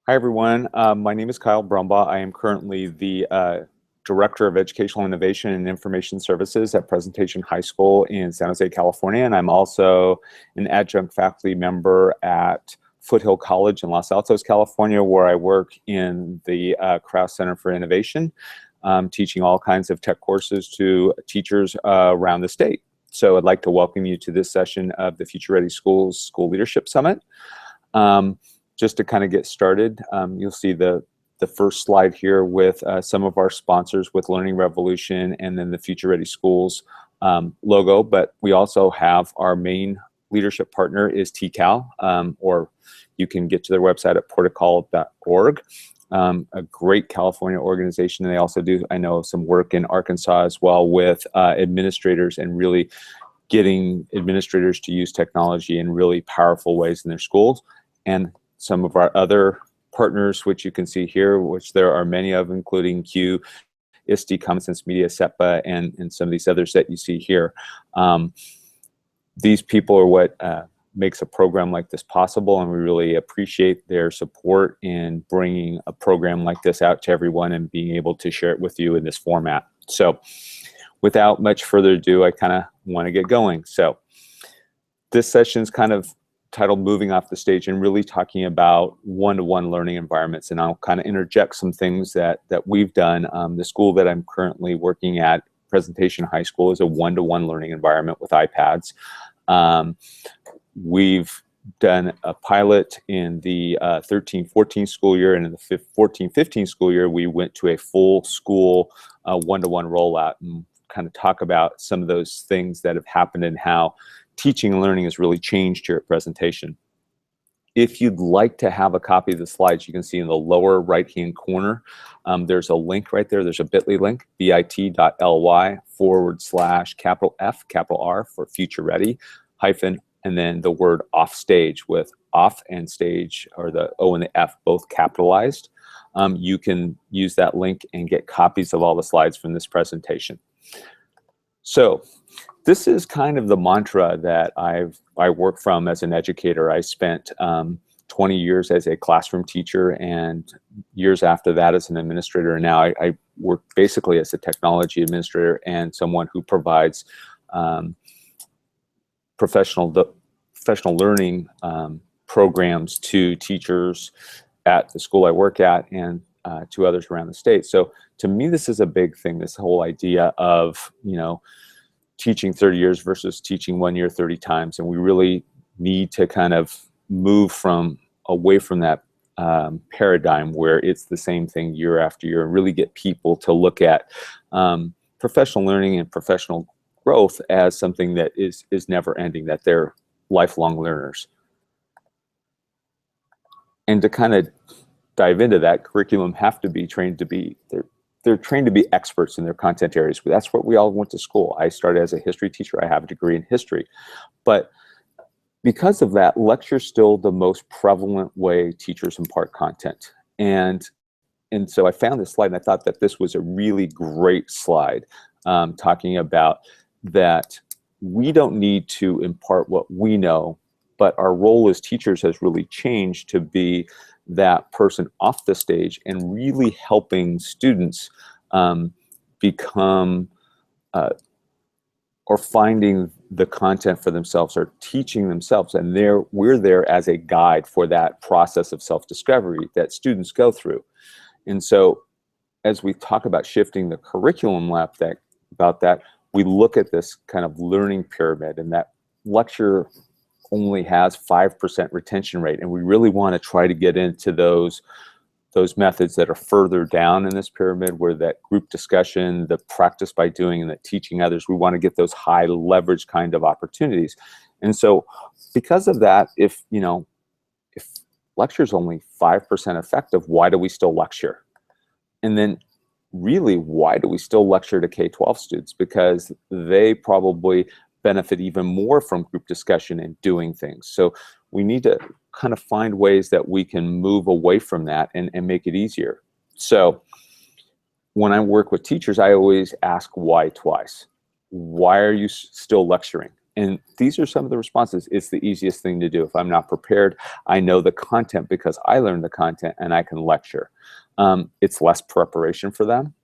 Hi, everyone. My name is Kyle Brumbaugh. I am currently the Director of Educational Innovation and Information Services at Presentation High School in San Jose, California. And I'm also an adjunct faculty member at Foothill College in Los Altos, California, where I work in the Krause Center for Innovation, teaching all kinds of tech courses to teachers around the state. So I'd like to welcome you to this session of the Future Ready Schools School Leadership Summit. Just to kind of get started, you'll see the first slide here with some of our sponsors with Learning Revolution and then the Future Ready Schools logo. But we also have our main leadership partner is TCAL, or you can get to their website at portical.org. A great California organization. And they also do, I know, some work in Arkansas as well with administrators and really getting administrators to use technology in really powerful ways in their schools. And some of our other partners, which you can see here, which there are many of, including Q, ISTE, Common Sense Media, SEPA, and some of these others that you see here. These people are what makes a program like this possible, and we really appreciate their support in bringing a program like this out to everyone and being able to share it with you in this format. So without much further ado, I kind of want to get going. So this session is kind of titled Moving Off the Stage and really talking about one-to-one learning environments. And I'll kind of interject some things that we've done. The school that I'm currently working at, Presentation High School, is a one-to-one learning environment with iPads. We've done a pilot in the 13-14 school year, and in the 14-15 school year, we went to a full school one-to-one rollout and kind of talk about some of those things that have happened and how teaching and learning has really changed here at Presentation. If you'd like to have a copy of the slides, you can see in the lower right-hand corner, there's a link right there. There's a bit.ly link, bit.ly/F, for Future Ready, hyphen, and then the word off stage with off and stage, or the O and the F, both capitalized. You can use that link and get copies of all the slides from this presentation. So this is kind of the mantra that I work from as an educator. I spent 20 years as a classroom teacher and years after that as an administrator. And now I work basically as a technology administrator and someone who provides professional learning programs to teachers at the school I work at and to others around the state. So to me, this is a big thing, this whole idea of, teaching 30 years versus teaching 1 year 30 times. And we really need to kind of move away from that paradigm where it's the same thing year after year, and really get people to look at professional learning and professional growth as something that is never ending, that they're lifelong learners. And to kind of dive into that, curriculum have to be trained to be, they're trained to be experts in their content areas. That's what we all went to school. I started as a history teacher. I have a degree in history. But because of that, lecture's still the most prevalent way teachers impart content. And so I found this slide, and I thought that this was a really great slide, talking about that we don't need to impart what we know, but our role as teachers has really changed to be that person off the stage and really helping students become or finding the content for themselves or teaching themselves. And we're there as a guide for that process of self-discovery that students go through. And so as we talk about shifting the curriculum about that, we look at this kind of learning pyramid, and that lecture only has 5% retention rate, and we really want to try to get into those methods that are further down in this pyramid, where that group discussion, the practice by doing, and the teaching others, we want to get those high leverage kind of opportunities. And so because of that, if lecture is only 5% effective, why do we still lecture? And then really, why do we still lecture to K-12 students? Because they probably benefit even more from group discussion and doing things. So we need to kind of find ways that we can move away from that and make it easier. So when I work with teachers, I always ask why twice. Why are you still lecturing? And these are some of the responses. It's the easiest thing to do. If I'm not prepared, I know the content because I learned the content and I can lecture. It's less preparation for them.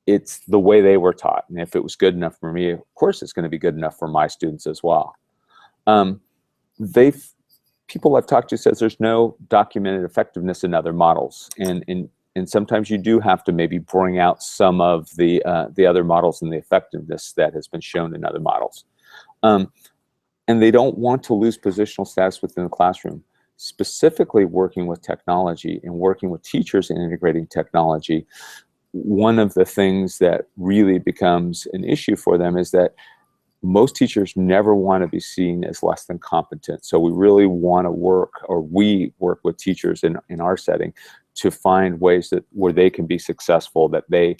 It's the way they were taught. And if it was good enough for me, of course, it's going to be good enough for my students as well. People I've talked to says there's no documented effectiveness in other models. And sometimes you do have to maybe bring out some of the other models and the effectiveness that has been shown in other models. And they don't want to lose positional status within the classroom. Specifically working with technology and working with teachers and integrating technology, one of the things that really becomes an issue for them is that most teachers never want to be seen as less than competent. So we really want to work, or we work with teachers in our setting to find ways where they can be successful, that they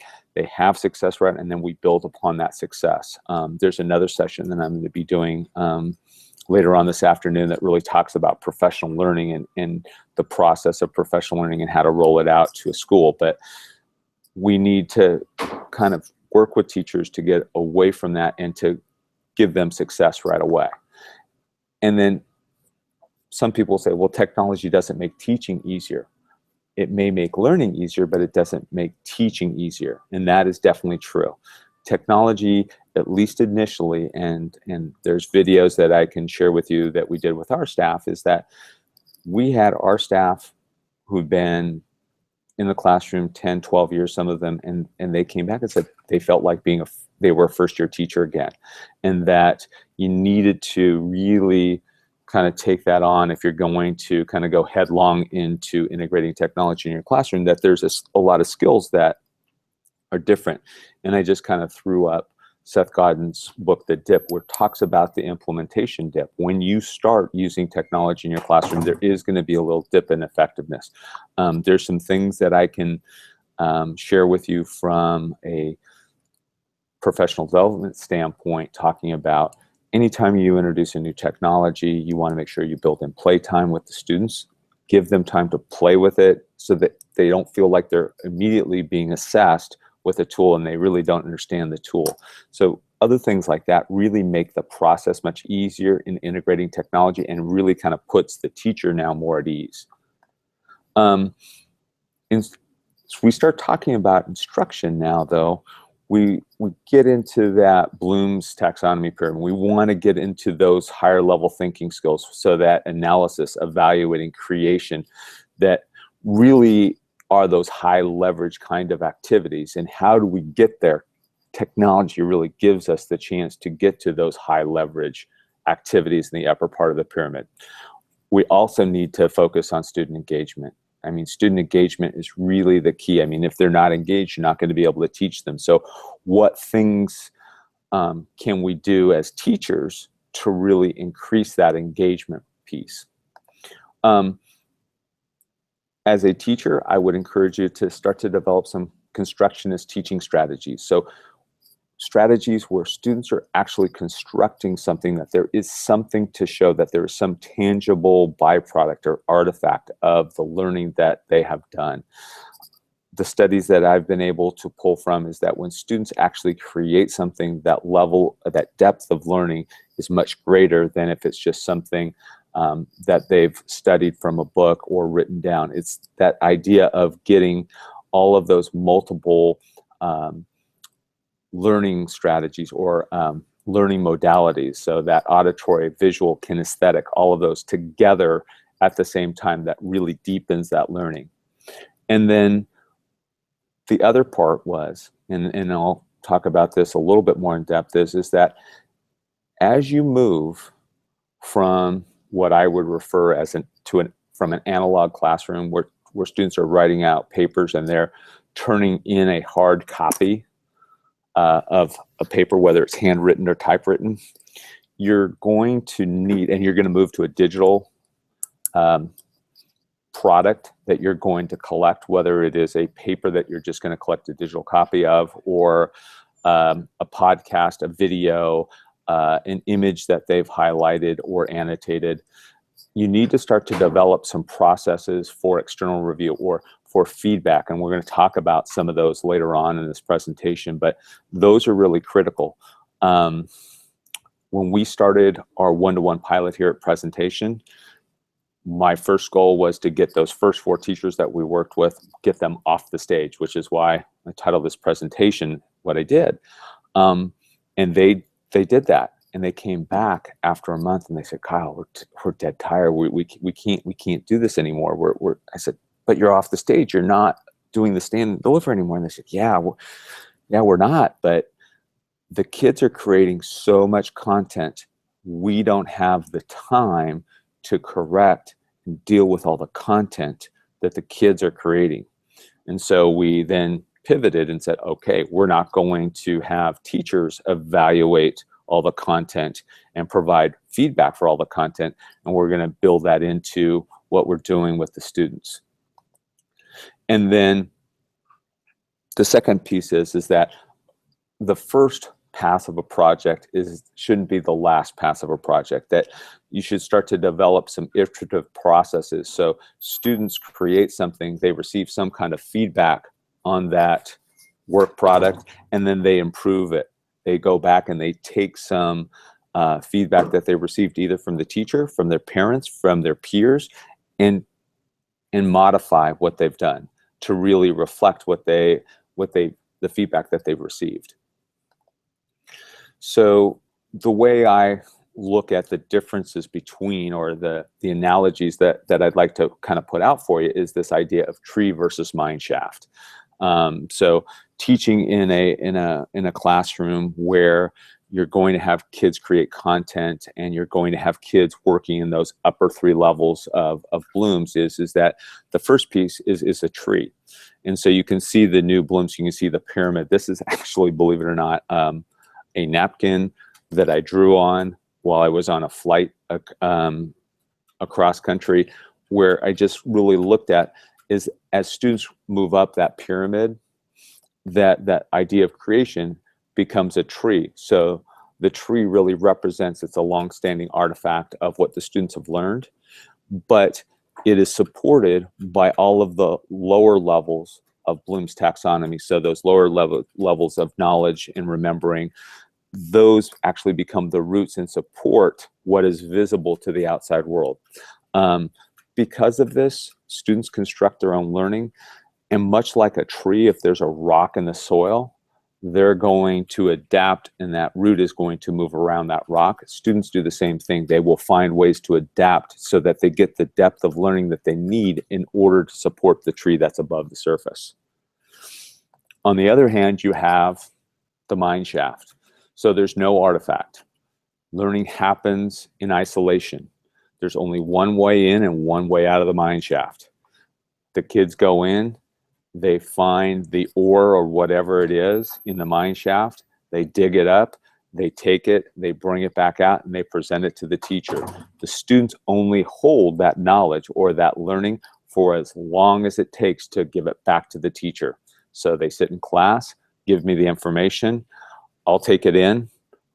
have success, right? And then we build upon that success. There's another session that I'm going to be doing later on this afternoon that really talks about professional learning and the process of professional learning and how to roll it out to a school. But we need to kind of work with teachers to get away from that and to give them success right away. And then some people say, well, technology doesn't make teaching easier. It may make learning easier, but it doesn't make teaching easier. And that is definitely true. Technology, at least initially, and there's videos that I can share with you that we did with our staff, is that we had our staff who'd been in the classroom 10, 12 years, some of them, and they came back and said they felt like they were a first-year teacher again, and that you needed to really kind of take that on if you're going to kind of go headlong into integrating technology in your classroom, that there's a lot of skills that are different. And I just kind of threw up Seth Godin's book, The Dip, where it talks about the implementation dip. When you start using technology in your classroom, there is going to be a little dip in effectiveness. There's some things that I can share with you from a professional development standpoint, talking about anytime you introduce a new technology, you want to make sure you build in play time with the students, give them time to play with it so that they don't feel like they're immediately being assessed with a tool and they really don't understand the tool. So other things like that really make the process much easier in integrating technology and really kind of puts the teacher now more at ease. And we start talking about instruction now, though, we get into that Bloom's taxonomy pyramid. We want to get into those higher level thinking skills, so that analysis, evaluating, creation, that really are those high leverage kind of activities. And how do we get there? Technology really gives us the chance to get to those high leverage activities in the upper part of the pyramid. We also need to focus on student engagement. I mean, student engagement is really the key. I mean, if they're not engaged, you're not going to be able to teach them. So what things can we do as teachers to really increase that engagement piece? As a teacher, I would encourage you to start to develop some constructionist teaching strategies. So strategies where students are actually constructing something, that there is something to show, that there is some tangible byproduct or artifact of the learning that they have done. The studies that I've been able to pull from is that when students actually create something, that level, that depth of learning is much greater than if it's just something that they've studied from a book or written down. It's that idea of getting all of those multiple learning strategies or learning modalities, so that auditory, visual, kinesthetic, all of those together at the same time, that really deepens that learning. And then the other part was, and I'll talk about this a little bit more in depth, is that as you move from what I would refer as from an analog classroom where students are writing out papers and they're turning in a hard copy of a paper, whether it's handwritten or typewritten, you're going to need, and you're going to move to a digital product that you're going to collect, whether it is a paper that you're just going to collect a digital copy of, or a podcast, a video, an image that they've highlighted or annotated. You need to start to develop some processes for external review or for feedback, and we're going to talk about some of those later on in this presentation, but those are really critical. when we started our one-to-one pilot here at Presentation, my first goal was to get those first 4 teachers that we worked with, get them off the stage, which is why I titled this presentation what I did. And they did that, and they came back after a month and they said, Kyle, we're dead tired. We can't do this anymore. I said, but you're off the stage. You're not doing the stand and deliver anymore. And they said, yeah, we're not. But the kids are creating so much content. We don't have the time to correct and deal with all the content that the kids are creating. And so we then pivoted and said, okay, we're not going to have teachers evaluate all the content and provide feedback for all the content, and we're going to build that into what we're doing with the students. And then the second piece is that the first pass of a project shouldn't be the last pass of a project, that you should start to develop some iterative processes. So students create something, they receive some kind of feedback on that work product, and then they improve it. They go back and they take some feedback that they received either from the teacher, from their parents, from their peers, and modify what they've done to really reflect the feedback that they've received. So the way I look at the differences between, or the analogies that I'd like to kind of put out for you, is this idea of tree versus mineshaft. So teaching in a classroom where you're going to have kids create content and you're going to have kids working in those upper 3 levels of blooms is that the first piece is a tree. And so you can see the new blooms, you can see the pyramid. This is actually, believe it or not, a napkin that I drew on while I was on a flight across country, where I just really looked at is, as students move up that pyramid, that idea of creation becomes a tree. So the tree really represents, it's a long-standing artifact of what the students have learned, but it is supported by all of the lower levels of Bloom's taxonomy. So those lower levels of knowledge and remembering, those actually become the roots and support what is visible to the outside world. Because of this, students construct their own learning, and much like a tree, if there's a rock in the soil, they're going to adapt, and that root is going to move around that rock. Students do the same thing. They will find ways to adapt so that they get the depth of learning that they need in order to support the tree that's above the surface. On the other hand, you have the mineshaft. So there's no artifact. Learning happens in isolation. There's only one way in and one way out of the mineshaft. The kids go in, they find the ore or whatever it is in the mineshaft, they dig it up, they take it, they bring it back out, and they present it to the teacher. The students only hold that knowledge or that learning for as long as it takes to give it back to the teacher. So they sit in class, give me the information, I'll take it in,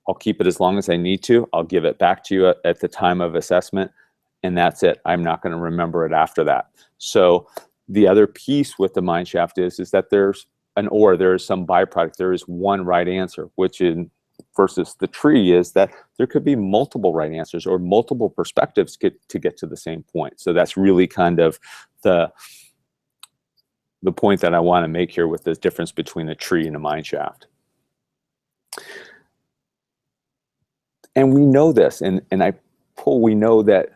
I'll keep it as long as I need to, I'll give it back to you at the time of assessment, and that's it. I'm not going to remember it after that. So the other piece with the mineshaft is that there's an ore, there is some byproduct, there is one right answer, which in versus the tree is that there could be multiple right answers or multiple perspectives to get to the same point. So that's really kind of the point that I want to make here with this difference between a tree and a mineshaft. And we know this, and we know that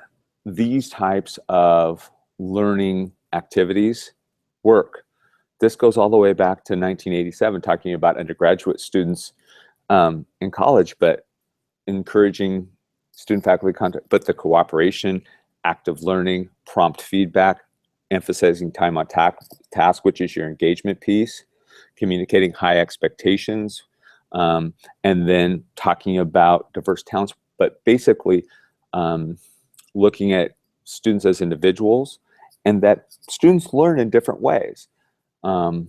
these types of learning activities work. This goes all the way back to 1987, talking about undergraduate students in college, but encouraging student-faculty contact, but the cooperation, active learning, prompt feedback, emphasizing time on task, which is your engagement piece, communicating high expectations, and then talking about diverse talents, but basically looking at students as individuals, and that students learn in different ways. You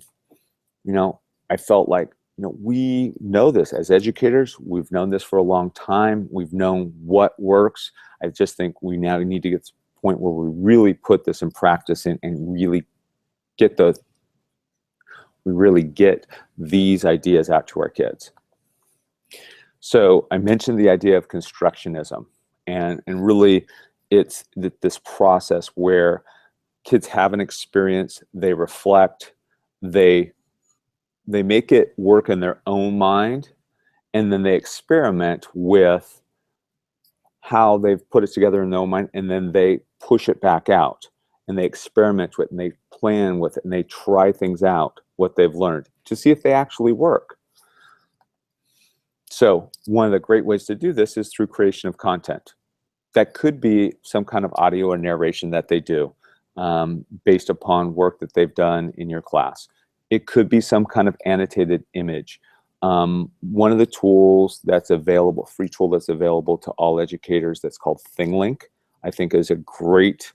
know, I felt like, you know, we know this as educators. We've known this for a long time. We've known what works. I just think we now need to get to the point where we really put this in practice and really get these ideas out to our kids. So I mentioned the idea of constructionism, and really it's this process where kids have an experience, they reflect, they make it work in their own mind, and then they experiment with how they've put it together in their own mind, and then they push it back out, and they experiment with it, and they plan with it, and they try things out, what they've learned, to see if they actually work. So one of the great ways to do this is through creation of content. That could be some kind of audio or narration that they do based upon work that they've done in your class. It could be some kind of annotated image. One of the tools that's available, free tool that's available to all educators, that's called ThingLink, I think is a great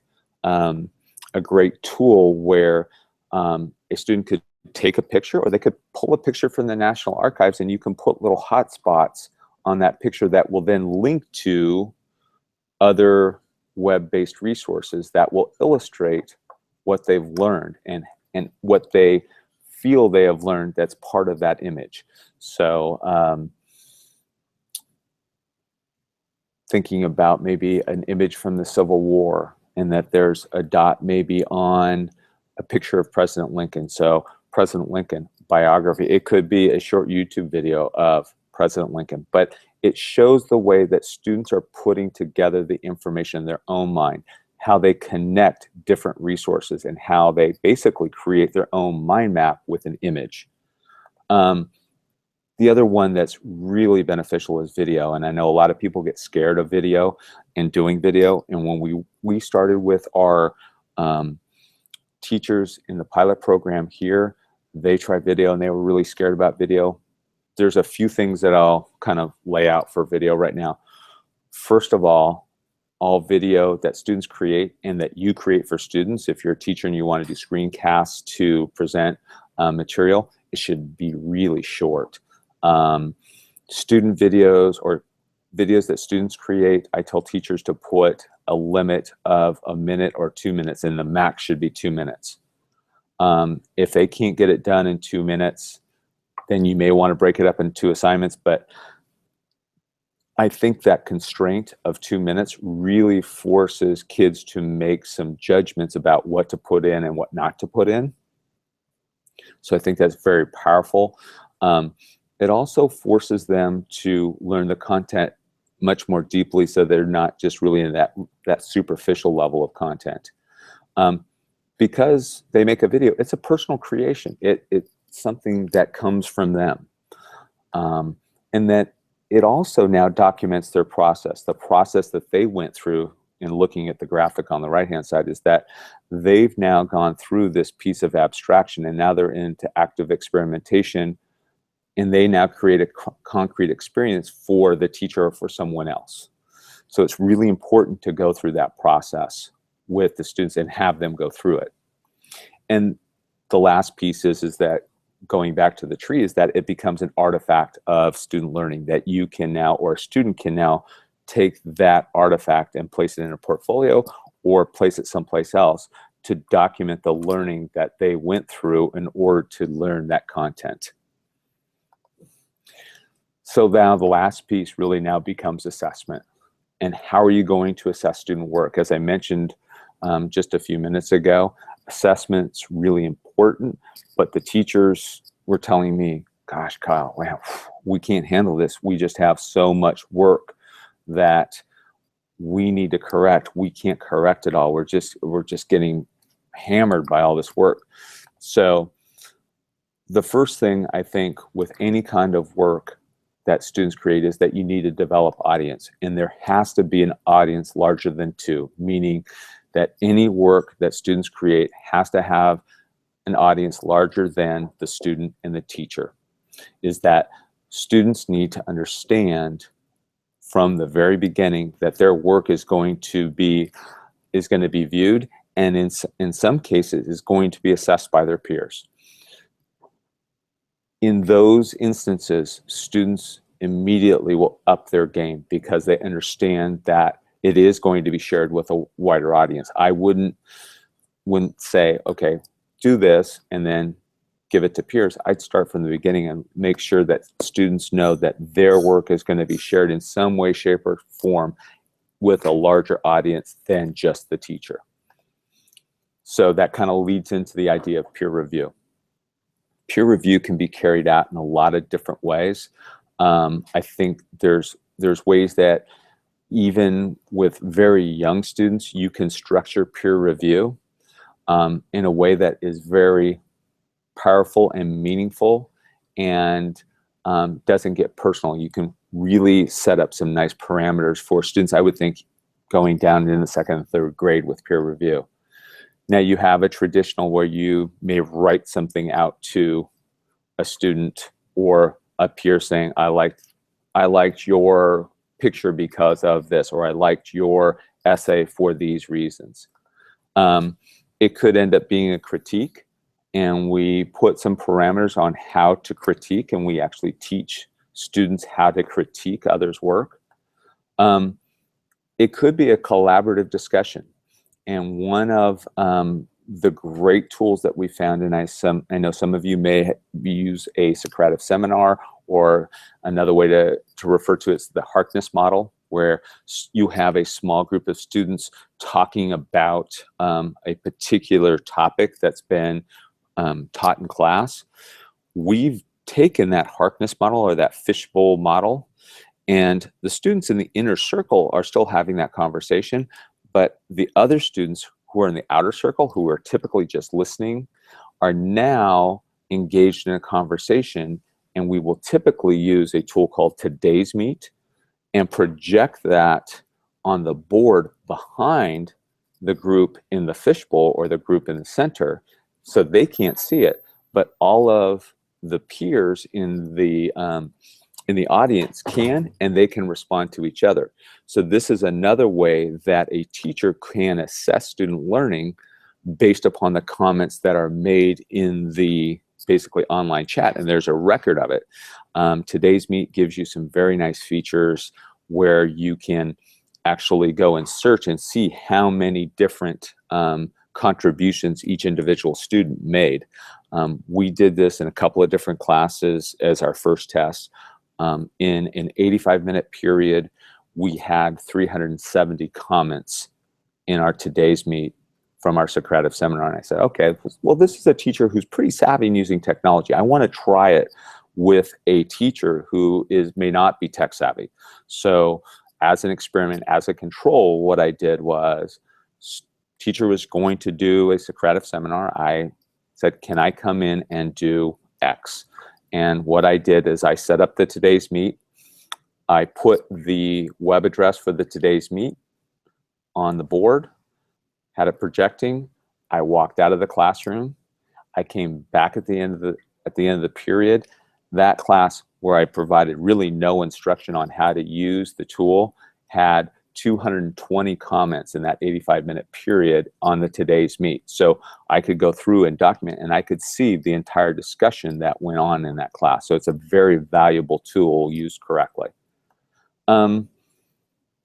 tool where a student could take a picture, or they could pull a picture from the National Archives, and you can put little hotspots on that picture that will then link to other web-based resources that will illustrate what they've learned and what they feel they have learned that's part of that image. So thinking about maybe an image from the Civil War, and that there's a dot maybe on a picture of President Lincoln. So President Lincoln biography. It could be a short YouTube video of President Lincoln, but it shows the way that students are putting together the information in their own mind, how they connect different resources, and how they basically create their own mind map with an image. The other one that's really beneficial is video, and I know a lot of people get scared of video and doing video, and when we started with our teachers in the pilot program here, they tried video and they were really scared about video. There's a few things that I'll kind of lay out for video right now. First of all video that students create and that you create for students, if you're a teacher and you want to do screencasts to present material, it should be really short. Student videos or videos that students create, I tell teachers to put a limit of 1 minute or 2 minutes, and the max should be 2 minutes. If they can't get it done in 2 minutes, then you may want to break it up into assignments, but I think that constraint of 2 minutes really forces kids to make some judgments about what to put in and what not to put in. So I think that's very powerful. It also forces them to learn the content much more deeply, so they're not just really in that superficial level of content. Because they make a video, it's a personal creation. It's something that comes from them. And that it also now documents their process. The process that they went through in looking at the graphic on the right-hand side is that they've now gone through this piece of abstraction, and now they're into active experimentation, and they now create a concrete experience for the teacher or for someone else. So it's really important to go through that process with the students and have them go through it. And the last piece is that, going back to the tree, is that it becomes an artifact of student learning that you can now, or a student can now, take that artifact and place it in a portfolio or place it someplace else to document the learning that they went through in order to learn that content. So now the last piece really now becomes assessment. And how are you going to assess student work? As I mentioned just a few minutes ago, assessment's really important, but the teachers were telling me, gosh, Kyle, wow, we can't handle this. We just have so much work that we need to correct. We can't correct it all. We're just getting hammered by all this work. So the first thing I think with any kind of work that students create is that you need to develop audience, and there has to be an audience larger than 2, meaning that any work that students create has to have an audience larger than the student and the teacher. Is that students need to understand from the very beginning that their work is going to be viewed, and in some cases is going to be assessed by their peers. In those instances, students immediately will up their game because they understand that it is going to be shared with a wider audience. I wouldn't say, okay, do this, and then give it to peers, I'd start from the beginning and make sure that students know that their work is going to be shared in some way, shape, or form with a larger audience than just the teacher. So that kind of leads into the idea of peer review. Peer review can be carried out in a lot of different ways. I think there's ways that even with very young students, you can structure peer review in a way that is very powerful and meaningful and doesn't get personal. You can really set up some nice parameters for students, I would think, going down in the second and third grade with peer review. Now you have a traditional where you may write something out to a student or a peer saying, I liked your picture because of this, or I liked your essay for these reasons. It could end up being a critique, and we put some parameters on how to critique, and we actually teach students how to critique others' work. It could be a collaborative discussion. And one of the great tools that we found, and I know some of you may use a Socrative seminar, or another way to refer to it is the Harkness model, where you have a small group of students talking about a particular topic that's been taught in class. We've taken that Harkness model, or that fishbowl model, and the students in the inner circle are still having that conversation, but the other students who are in the outer circle, who are typically just listening, are now engaged in a conversation, and we will typically use a tool called Today's Meet and project that on the board behind the group in the fishbowl or the group in the center, so they can't see it, but all of the peers in the audience can, and they can respond to each other. So this is another way that a teacher can assess student learning based upon the comments that are made in the basically online chat, and there's a record of it. Today's Meet gives you some very nice features where you can actually go and search and see how many different contributions each individual student made. We did this in a couple of different classes as our first test. In an 85-minute period, we had 370 comments in our Today's Meet from our Socrative seminar. And I said, okay, well, this is a teacher who's pretty savvy in using technology. I want to try it with a teacher who may not be tech savvy. So as an experiment, as a control, what I did was, teacher was going to do a Socrative seminar. I said, can I come in and do X? And what I did is I set up the Today's Meet. I put the web address for the Today's Meet on the board, had it projecting. I walked out of the classroom. I came back at the end of the period. That class, where I provided really no instruction on how to use the tool, had 220 comments in that 85-minute period on the Today's Meet. So I could go through and document, and I could see the entire discussion that went on in that class. So it's a very valuable tool used correctly.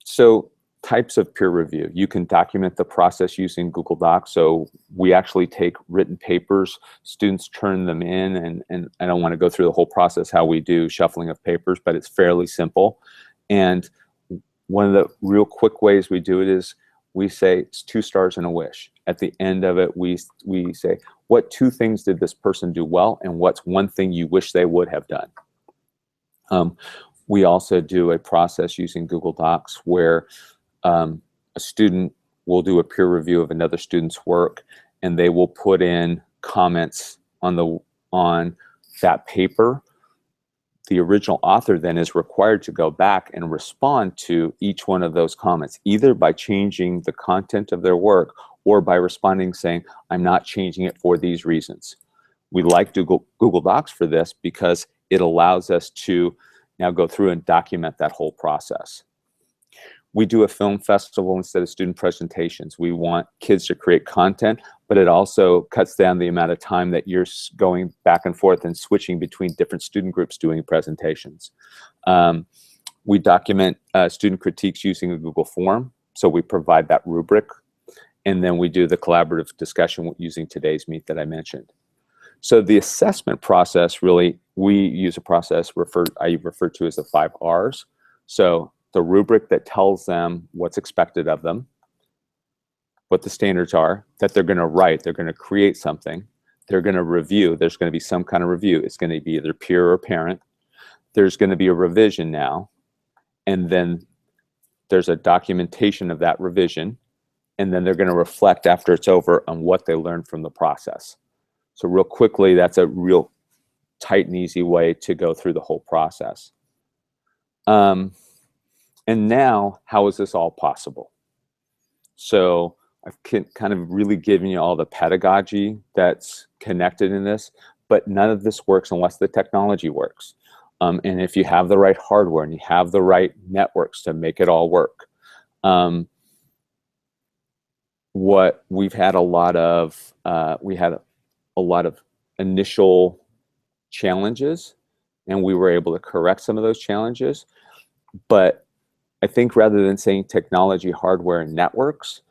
So types of peer review. You can document the process using Google Docs. So we actually take written papers, students turn them in, and I don't want to go through the whole process how we do shuffling of papers, but it's fairly simple. And one of the real quick ways we do it is we say it's 2 stars and a wish. At the end of it, we say, what 2 things did this person do well, and what's 1 thing you wish they would have done? We also do a process using Google Docs where a student will do a peer review of another student's work, and they will put in comments on that paper. The original author then is required to go back and respond to each one of those comments, either by changing the content of their work or by responding saying, I'm not changing it for these reasons. We like Google Docs for this because it allows us to now go through and document that whole process. We do a film festival instead of student presentations. We want kids to create content, but it also cuts down the amount of time that you're going back and forth and switching between different student groups doing presentations. We document student critiques using a Google form, so we provide that rubric, and then we do the collaborative discussion using Today's Meet that I mentioned. So the assessment process, really, we use a process I refer to as the 5 R's. So the rubric that tells them what's expected of them, what the standards are, that they're going to write, they're going to create something, they're going to review, there's going to be some kind of review. It's going to be either peer or parent. There's going to be a revision now, and then there's a documentation of that revision, and then they're going to reflect after it's over on what they learned from the process. So real quickly, that's a real tight and easy way to go through the whole process. And now, how is this all possible? So I've kind of really given you all the pedagogy that's connected in this, but none of this works unless the technology works. And if you have the right hardware and you have the right networks to make it all work. What we've had a lot of, we had a lot of initial challenges, and we were able to correct some of those challenges. But I think rather than saying technology, hardware, and networks,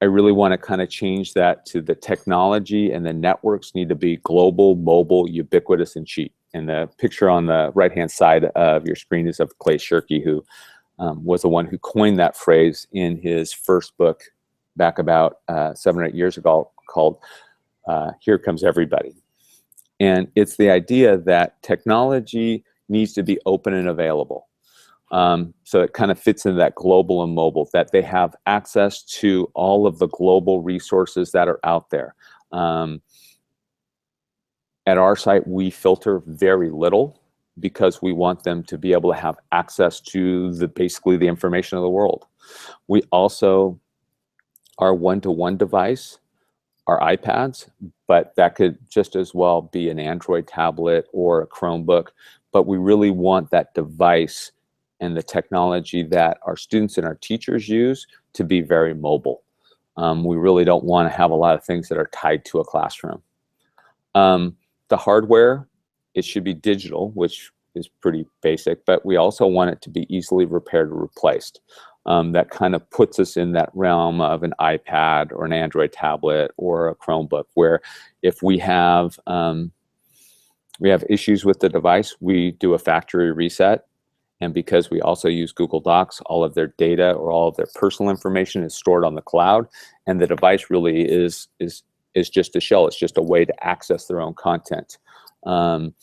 I really want to kind of change that to the technology and the networks need to be global, mobile, ubiquitous, and cheap. And the picture on the right-hand side of your screen is of Clay Shirky, who was the one who coined that phrase in his first book back about 7 or 8 years ago called Here Comes Everybody. And it's the idea that technology needs to be open and available. So it kind of fits into that global and mobile, that they have access to all of the global resources that are out there. At our site, we filter very little because we want them to be able to have access to basically the information of the world. We also, our one-to-one device, our iPads, but that could just as well be an Android tablet or a Chromebook. But we really want that device and the technology that our students and our teachers use to be very mobile. We really don't want to have a lot of things that are tied to a classroom. The hardware, it should be digital, which is pretty basic, but we also want it to be easily repaired or replaced. That kind of puts us in that realm of an iPad or an Android tablet or a Chromebook, where if we have issues with the device, we do a factory reset. And because we also use Google Docs, all of their data or all of their personal information is stored on the cloud, and the device really is just a shell. It's just a way to access their own content. So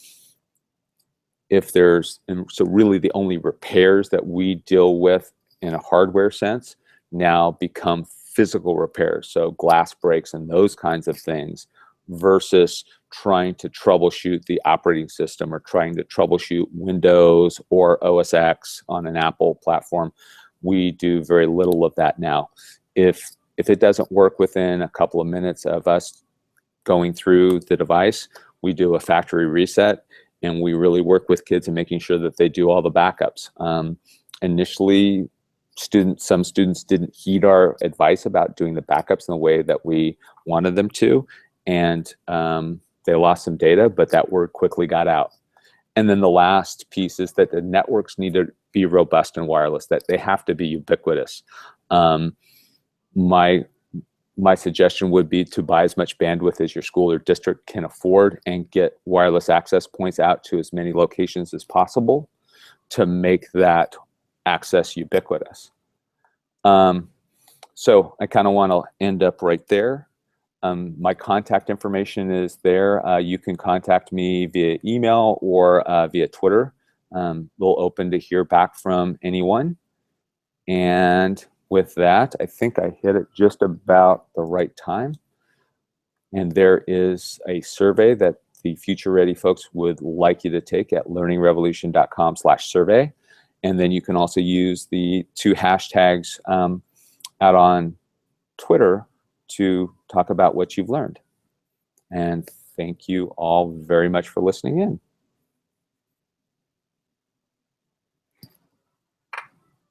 really the only repairs that we deal with in a hardware sense now become physical repairs, so glass breaks and those kinds of things, versus trying to troubleshoot the operating system or trying to troubleshoot Windows or OS X on an Apple platform. We do very little of that now. If it doesn't work within a couple of minutes of us going through the device, we do a factory reset, and we really work with kids in making sure that they do all the backups. Initially, some students didn't heed our advice about doing the backups in the way that we wanted them to, and they lost some data, but that word quickly got out. And then the last piece is that the networks need to be robust and wireless, that they have to be ubiquitous. My suggestion would be to buy as much bandwidth as your school or district can afford and get wireless access points out to as many locations as possible to make that access ubiquitous. So I kind of want to end up right there. My contact information is there. You can contact me via email or via Twitter. We'll open to hear back from anyone. And with that, I think I hit it just about the right time. And there is a survey that the Future Ready folks would like you to take at learningrevolution.com/survey. And then you can also use the 2 hashtags out on Twitter to talk about what you've learned. And thank you all very much for listening in.